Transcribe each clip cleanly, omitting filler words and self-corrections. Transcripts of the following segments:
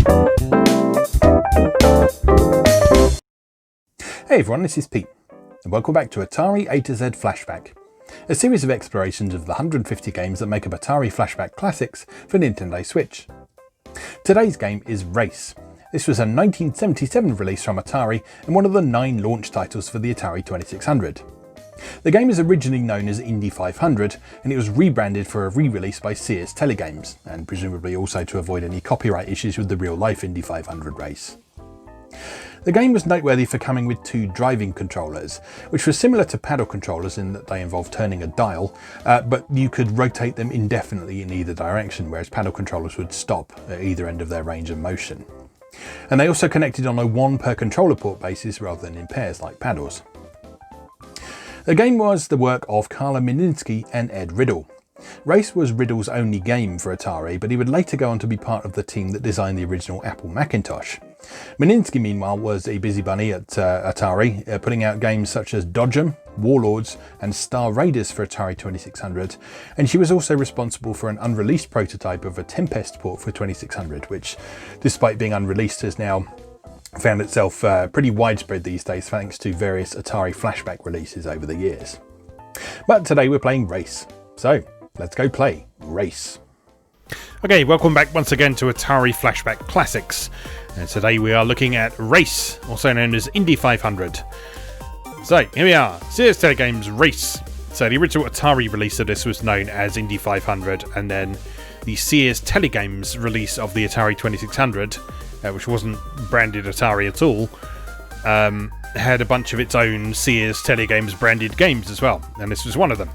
Hey everyone, this is Pete, and welcome back to Atari A to Z Flashback, a series of explorations of the 150 games that make up Atari Flashback Classics for Nintendo Switch. Today's game is Race. This was a 1977 release from Atari and one of the 9 launch titles for the Atari 2600. The game is originally known as Indy 500, and it was rebranded for a re-release by Sears Telegames, and presumably also to avoid any copyright issues with the real-life Indy 500 race. The game was noteworthy for coming with 2 driving controllers, which were similar to paddle controllers in that they involved turning a dial, but you could rotate them indefinitely in either direction, whereas paddle controllers would stop at either end of their range of motion. And they also connected on a 1 per controller port basis rather than in pairs like paddles. The game was the work of Carla Mininsky and Ed Riddle. Race was Riddle's only game for Atari, but he would later go on to be part of the team that designed the original Apple Macintosh. Mininsky, meanwhile, was a busybody at Atari, putting out games such as Dodge 'em, Warlords and Star Raiders for Atari 2600, and she was also responsible for an unreleased prototype of a Tempest port for 2600, which, despite being unreleased, has now found itself pretty widespread these days thanks to various Atari Flashback releases over the years. But today we're playing Race, so let's go play Race. Okay, welcome back once again to Atari Flashback Classics, and today we are looking at Race, also known as Indy 500. So here we are, Sears Telegames Race. So the original Atari release of this was known as Indy 500, and then the Sears Telegames release of the Atari 2600, which wasn't branded Atari at all, had a bunch of its own Sears Telegames branded games as well, and this was one of them.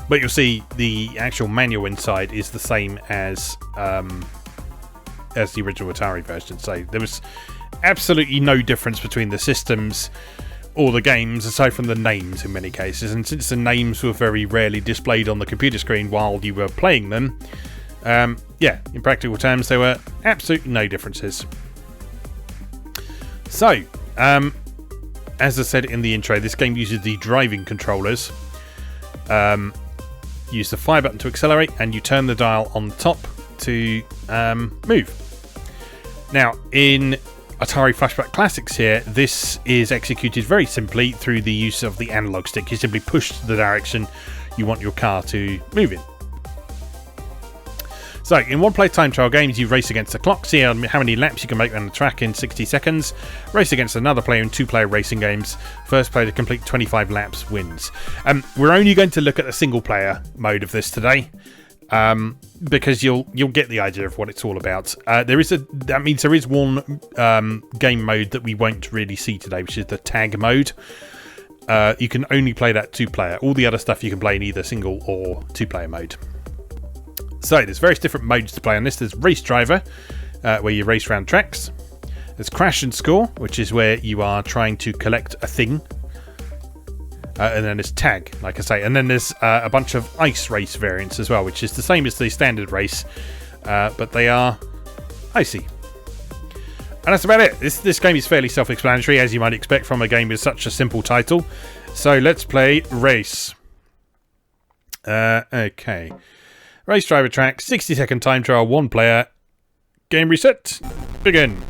But you'll see the actual manual inside is the same as the original Atari version. So there was absolutely no difference between the systems or the games, aside from the names in many cases. And since the names were very rarely displayed on the computer screen while you were playing them, in practical terms, there were absolutely no differences. So, as I said in the intro, this game uses the driving controllers. Use the fire button to accelerate, and you turn the dial on the top to move. Now, in Atari Flashback Classics here, this is executed very simply through the use of the analog stick. You simply push the direction you want your car to move in. So, in one-player time trial games, you race against the clock, see how many laps you can make around the track in 60 seconds. Race against another player in 2-player racing games. First player to complete 25 laps wins. We're only going to look at the single-player mode of this today, because you'll get the idea of what it's all about. There is one game mode that we won't really see today, which is the tag mode. You can only play that 2-player. All the other stuff you can play in either single or 2-player mode. So there's various different modes to play on this. There's Race Driver, where you race around tracks. There's Crash and Score, which is where you are trying to collect a thing. And then there's Tag, like I say. And then there's a bunch of Ice Race variants as well, which is the same as the standard race, but they are icy. And that's about it. This game is fairly self-explanatory, as you might expect from a game with such a simple title. So let's play Race. Okay. Race Driver track, 60-second time trial, 1 player. Game reset. Begin.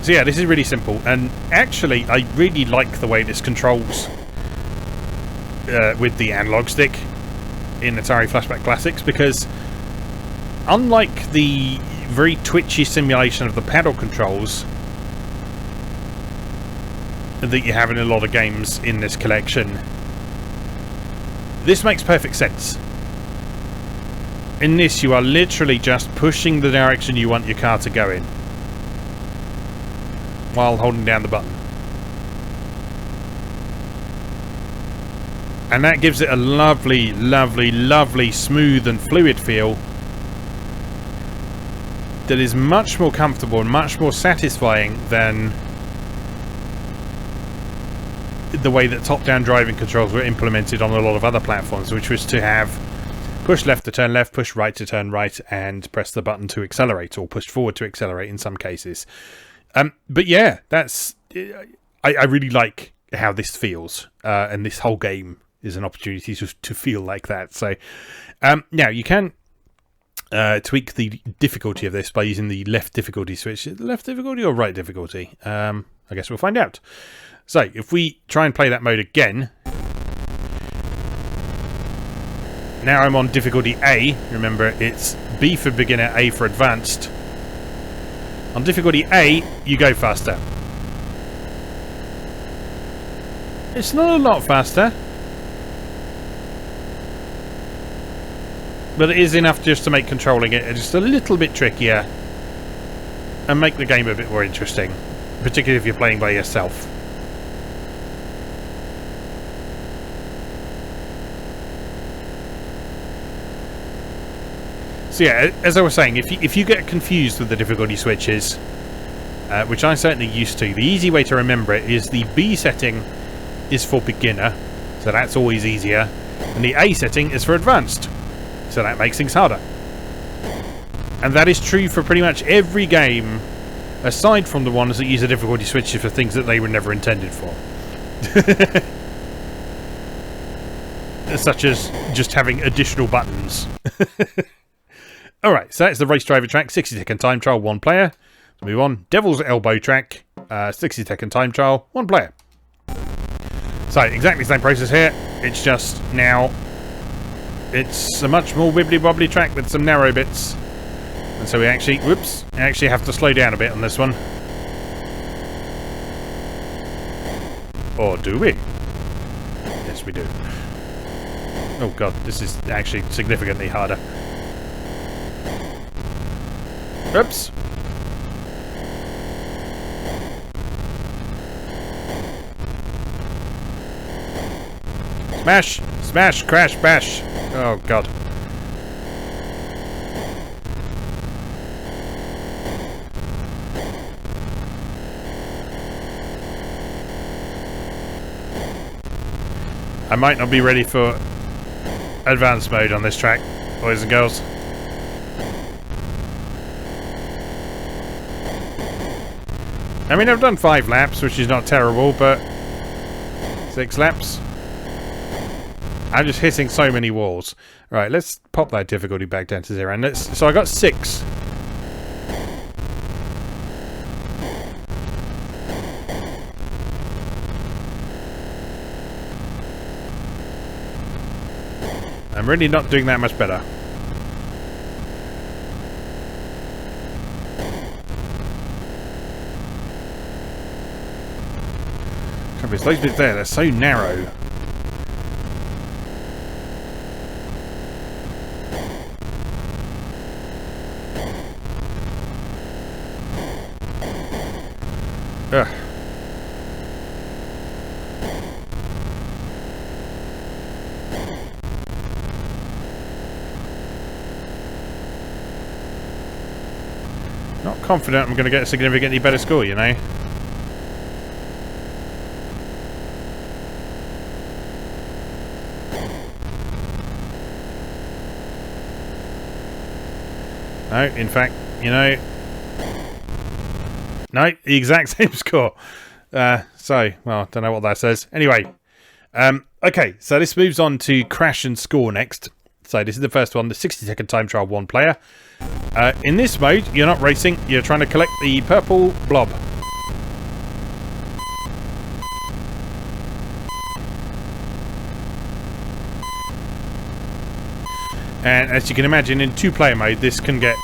So yeah, this is really simple, and actually I really like the way this controls with the analog stick in Atari Flashback Classics, because unlike the very twitchy simulation of the paddle controls that you have in a lot of games in this collection, this makes perfect sense. In this, you are literally just pushing the direction you want your car to go in while holding down the button. And that gives it a lovely, lovely, lovely, smooth and fluid feel that is much more comfortable and much more satisfying than the way that top-down driving controls were implemented on a lot of other platforms, which was to have push left to turn left, push right to turn right, and press the button to accelerate, or push forward to accelerate in some cases. But yeah, that's I really like how this feels, and this whole game is an opportunity to feel like that. So now you can tweak the difficulty of this by using the left difficulty switch. Left difficulty or right difficulty? I guess we'll find out. So if we try and play that mode again, now I'm on difficulty A. Remember, it's B for beginner, A for advanced. On difficulty A, you go faster. It's not a lot faster, but it is enough just to make controlling it just a little bit trickier and make the game a bit more interesting, particularly if you're playing by yourself. So yeah, as I was saying, if you get confused with the difficulty switches, which I certainly used to, the easy way to remember it is the B setting is for beginner, so that's always easier, and the A setting is for advanced, so that makes things harder. And that is true for pretty much every game, aside from the ones that use the difficulty switches for things that they were never intended for. Such as just having additional buttons. Alright, so that's the race driver track, 60-second time trial, 1 player. Let's move on. Devil's Elbow track, 60-second time trial, 1 player. So, exactly the same process here. It's just now, it's a much more wibbly-wobbly track with some narrow bits. And so we actually, actually have to slow down a bit on this one. Or do we? Yes, we do. Oh god, this is actually significantly harder. Oops. Smash! Smash! Crash! Bash! Oh god. I might not be ready for advanced mode on this track, boys and girls. I mean, I've done 5 laps, which is not terrible, but 6 laps. I'm just hitting so many walls. Right, let's pop that difficulty back down to 0. And so I got 6. I'm really not doing that much better. Those bits there, they're so narrow. Ugh. Not confident I'm going to get a significantly better score, you know. No, in fact, you know, no, the exact same score. So, well, don't know what that says. Anyway, okay, so this moves on to Crash and Score next. So this is the first one, the 60-second time trial, 1 player. In this mode, you're not racing, you're trying to collect the purple blob. And as you can imagine, in 2-player mode, this can get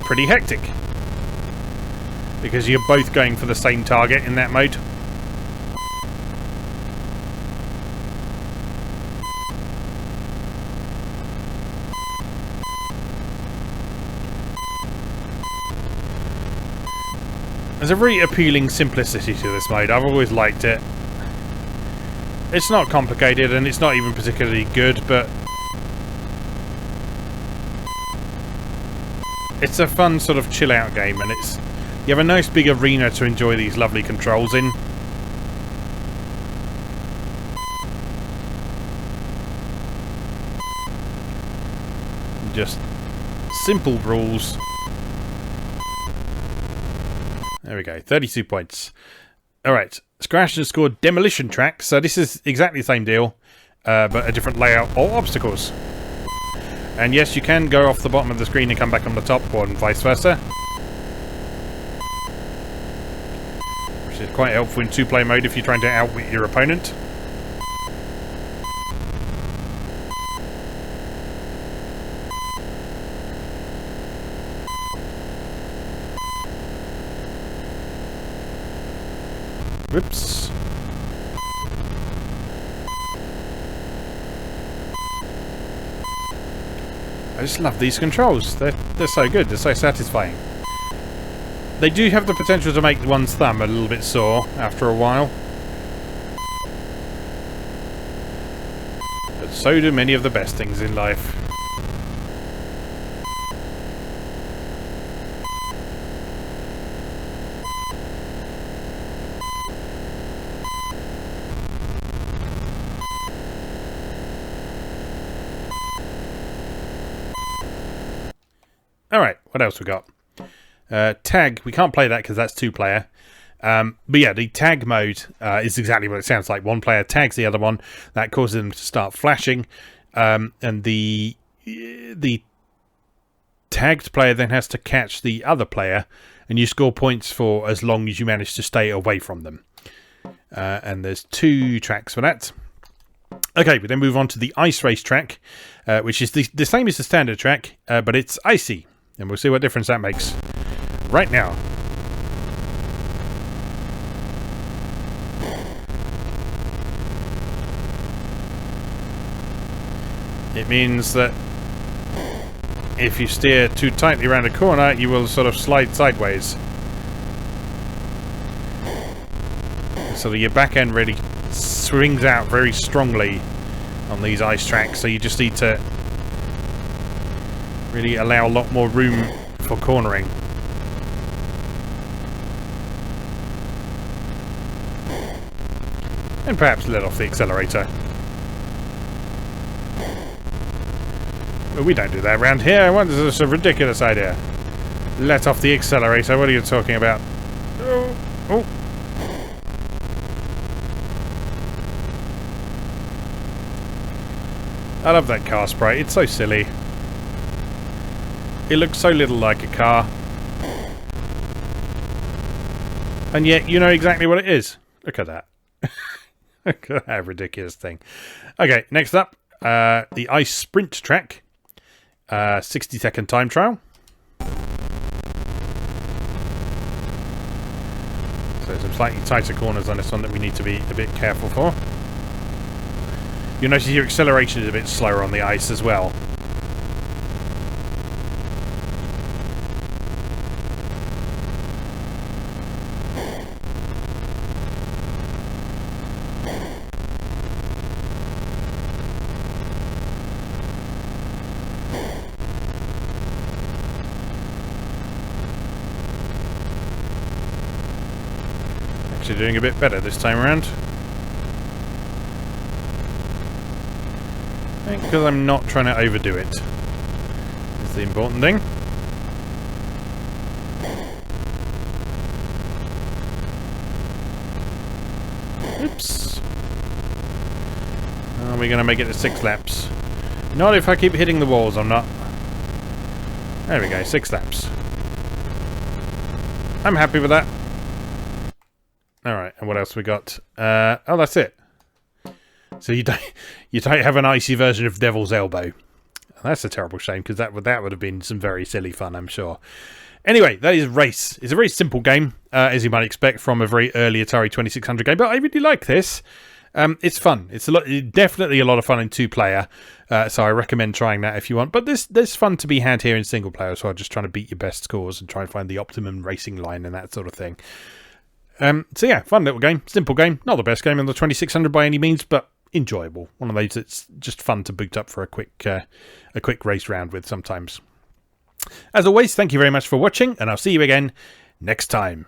pretty hectic. Because you're both going for the same target in that mode. There's a really appealing simplicity to this mode. I've always liked it. It's not complicated and it's not even particularly good, but it's a fun sort of chill out game, and you have a nice big arena to enjoy these lovely controls in. Just simple rules. There we go, 32 points. Alright, Scratch has scored Demolition Tracks. So this is exactly the same deal, but a different layout or obstacles. And yes, you can go off the bottom of the screen and come back on the top, or vice versa. Which is quite helpful in 2-player mode if you're trying to outwit your opponent. Whoops. I just love these controls. They're so good. They're so satisfying. They do have the potential to make one's thumb a little bit sore after a while. But so do many of the best things in life. Alright, what else we got? Tag, we can't play that because that's 2-player. But yeah, the tag mode is exactly what it sounds like. One player tags the other one. That causes them to start flashing. And the tagged player then has to catch the other player. And you score points for as long as you manage to stay away from them. And there's 2 tracks for that. Okay, we then move on to the ice race track, which is the same as the standard track, but it's icy. And we'll see what difference that makes right now. It means that if you steer too tightly around a corner, you will sort of slide sideways. So that your back end really swings out very strongly on these ice tracks, so you just need to really allow a lot more room for cornering. And perhaps let off the accelerator. Well, we don't do that around here. What is this a ridiculous idea? Let off the accelerator. What are you talking about? Oh. Oh. I love that car sprite. It's so silly. It looks so little like a car. And yet you know exactly what it is. Look at that. Look at that ridiculous thing. Okay, next up, the ice sprint track. 60-second time trial. So some slightly tighter corners on this one that we need to be a bit careful for. You'll notice your acceleration is a bit slower on the ice as well. Actually doing a bit better this time around. Because I'm not trying to overdo it. That's the important thing. Oops. Are we going to make it to 6 laps? Not if I keep hitting the walls, I'm not. There we go, 6 laps. I'm happy with that. Alright, and what else we got? Oh, that's it. So you don't have an icy version of Devil's Elbow. That's a terrible shame, because that would have been some very silly fun, I'm sure. Anyway, that is Race. It's a very simple game, as you might expect from a very early Atari 2600 game, but I really like this. It's fun. It's definitely a lot of fun in 2-player, so I recommend trying that if you want. But there's fun to be had here in single player as well, just trying to beat your best scores and try and find the optimum racing line and that sort of thing. So yeah, fun little game, simple game. Not the best game on the 2600 by any means, but enjoyable. One of those that's just fun to boot up for a quick race round with sometimes. As always, thank you very much for watching, and I'll see you again next time.